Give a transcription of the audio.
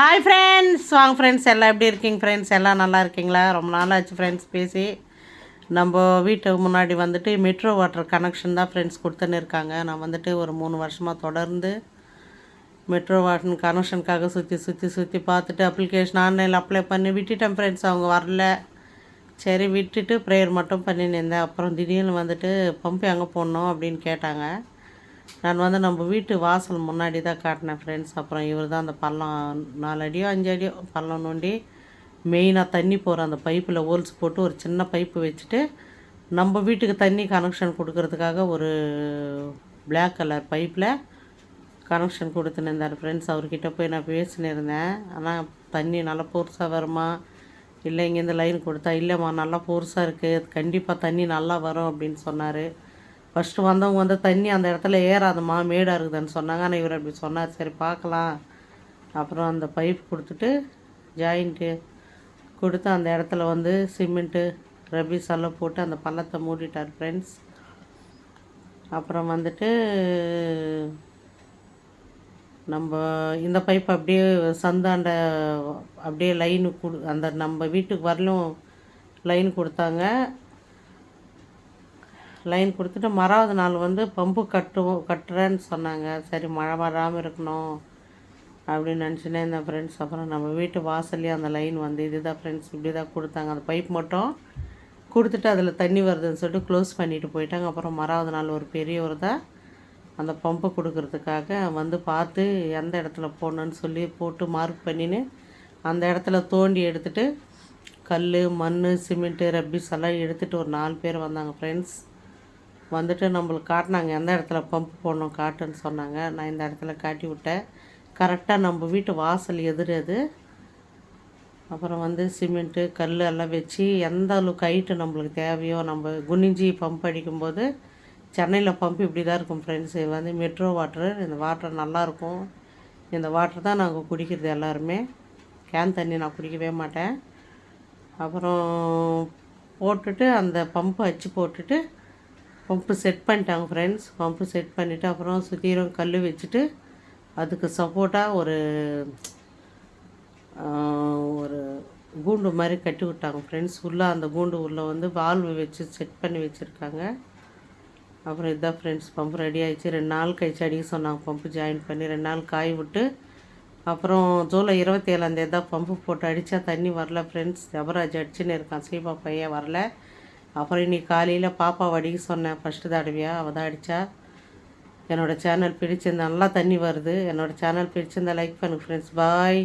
Hi friends, வாங்க friends, எல்லாம் எப்படி இருக்கீங்க ஃப்ரெண்ட்ஸ்? எல்லாம் நல்லா இருக்கீங்களா? ரொம்ப நாளாச்சு ஃப்ரெண்ட்ஸ் பேசி. நம்ம வீட்டுக்கு முன்னாடி வந்துட்டு மெட்ரோ வாட்டர் கனெக்ஷன் தான் ஃப்ரெண்ட்ஸ் கொடுத்துன்னு இருக்காங்க. நான் வந்துட்டு ஒரு 3 வருஷமாக தொடர்ந்து மெட்ரோ வாட்டர் கனெக்ஷனுக்காக சுற்றி பார்த்துட்டு அப்ளிகேஷன் ஆன்லைனில் அப்ளை பண்ணி விட்டுட்டேன் ஃப்ரெண்ட்ஸ். அவங்க வரல. சரி விட்டுட்டு ப்ரேயர் மட்டும் பண்ணின்னு இருந்தேன். அப்புறம் திடீர்னு வந்துட்டு பம்பு எங்கே போடணும் அப்படின்னு கேட்டாங்க. நான் வந்து நம்ம வீட்டு வாசல் முன்னாடி தான் காட்டினேன் ஃப்ரெண்ட்ஸ். அப்புறம் இவர் தான் அந்த பள்ளம் 4 அடியோ 5 அடியோ பள்ளம் நோண்டி மெயினாக தண்ணி போகிற அந்த பைப்பில் ஹோல்ஸ் போட்டு ஒரு சின்ன பைப்பு வச்சுட்டு நம்ம வீட்டுக்கு தண்ணி கனெக்ஷன் கொடுக்கறதுக்காக ஒரு பிளாக் கலர் பைப்பில் கனெக்ஷன் கொடுத்துன்னு இருந்தார் ஃப்ரெண்ட்ஸ். அவர்கிட்ட போய் நான் பேசின்னு இருந்தேன். ஆனால் தண்ணி நல்லா போர்ஸாக வருமா, இல்லை இங்கேருந்து லைன் கொடுத்தா, இல்லைம்மா நல்லா போர்ஸாக இருக்குது, கண்டிப்பாக தண்ணி நல்லா வரும் அப்படின்னு சொன்னார். ஃபஸ்ட்டு வந்தவங்க வந்து தண்ணி அந்த இடத்துல ஏறாதுமா, மேடாக இருக்குதுன்னு சொன்னாங்க. ஆனால் இவர் அப்படி சொன்னார். சரி பார்க்கலாம். அப்புறம் அந்த பைப் கொடுத்துட்டு ஜாயிண்ட்டு கொடுத்து அந்த இடத்துல வந்து சிமெண்ட்டு ரபீஸ் எல்லாம் போட்டு அந்த பள்ளத்தை மூடிட்டார் ஃப்ரெண்ட்ஸ். அப்புறம் வந்துட்டு நம்ம இந்த பைப் அப்படியே சந்தாண்ட அப்படியே லைனு அந்த நம்ம வீட்டுக்கு வரலும் லைன் கொடுத்தாங்க. லைன் கொடுத்துட்டு மறாவது நாள் வந்து பம்பு கட்டுறேன்னு சொன்னாங்க. சரி மழை வராமல் இருக்கணும் அப்படின்னு நினச்சினே இருந்தேன் ஃப்ரெண்ட்ஸ். அப்புறம் நம்ம வீட்டு வாசல்லையே அந்த லைன் வந்து இதுதான் ஃப்ரெண்ட்ஸ், இப்படி தான் கொடுத்தாங்க. அந்த பைப் மட்டும் கொடுத்துட்டு அதில் தண்ணி வருதுன்னு சொல்லிட்டு க்ளோஸ் பண்ணிவிட்டு போயிட்டாங்க. அப்புறம் மறாவது நாள் ஒரு பெரியவர் தான் அந்த பம்பை கொடுக்கறதுக்காக வந்து பார்த்து எந்த இடத்துல போடணுன்னு சொல்லி போட்டு மார்க் பண்ணின்னு அந்த இடத்துல தோண்டி எடுத்துகிட்டு கல், மண், சிமெண்ட்டு, ரப்பீஸ் எல்லாம் எடுத்துகிட்டு ஒரு 4 பேர் வந்தாங்க ஃப்ரெண்ட்ஸ். வந்துட்டு நம்மளுக்கு காட்டினாங்க எந்த இடத்துல பம்ப் போடணும் காட்டுன்னு சொன்னாங்க. நான் இந்த இடத்துல காட்டி விட்டேன். கரெக்டாக நம்ம வீட்டு வாசல் அது. அப்புறம் வந்து சிமெண்ட்டு கல் எல்லாம் வச்சு எந்த அளவுக்கு ஹைட்டு நம்மளுக்கு தேவையோ, நம்ம குனிஞ்சி பம்ப் அடிக்கும்போது சென்னையில் பம்ப் இப்படி தான் இருக்கும் ஃப்ரெண்ட்ஸ். இது வந்து மெட்ரோ வாட்ரு. இந்த வாட்டர் நல்லாயிருக்கும். இந்த வாட்டர் தான் நாங்கள் குடிக்கிறது எல்லாருமே. கேன் தண்ணி நான் குடிக்கவே மாட்டேன். அப்புறம் போட்டுட்டு அந்த பம்பு அச்சு போட்டுட்டு பம்பு செட் பண்ணிட்டாங்க ஃப்ரெண்ட்ஸ். பம்பு செட் பண்ணிவிட்டு அப்புறம் சுற்றிலும் கல் வச்சுட்டு அதுக்கு சப்போர்ட்டாக ஒரு கூண்டு மாதிரி கட்டி விட்டாங்க ஃப்ரெண்ட்ஸ். உள்ளே அந்த கூண்டு உள்ளே வந்து வால்வு வச்சு செட் பண்ணி வச்சுருக்காங்க. அப்புறம் இதுதான் ஃப்ரெண்ட்ஸ் பம்பு ரெடி ஆகிடுச்சு. 2 நாள் கழிச்சு அடிக்க சொன்னாங்க. பம்பு ஜாயின் பண்ணி 2 நாள் காய விட்டு அப்புறம் ஜூலை 27 தான் பம்பு போட்டு அடித்தா தண்ணி வரல ஃப்ரெண்ட்ஸ். ஜபராஜ் அடிச்சுன்னு இருக்கான். சீபா பையன் வரல. அப்புறம் இன்றைக்கி காலையில் பாப்பாவை அடிக்க சொன்னேன். ஃபஸ்ட்டு தடவையாக அவள் தான் அடித்தா. என்னோடய சேனல் பிடிச்சிருந்தா நல்லா தண்ணி வருது. என்னோடய சேனல் பிடிச்சிருந்தா லைக் பண்ணுங்கள் ஃப்ரெண்ட்ஸ். பாய்.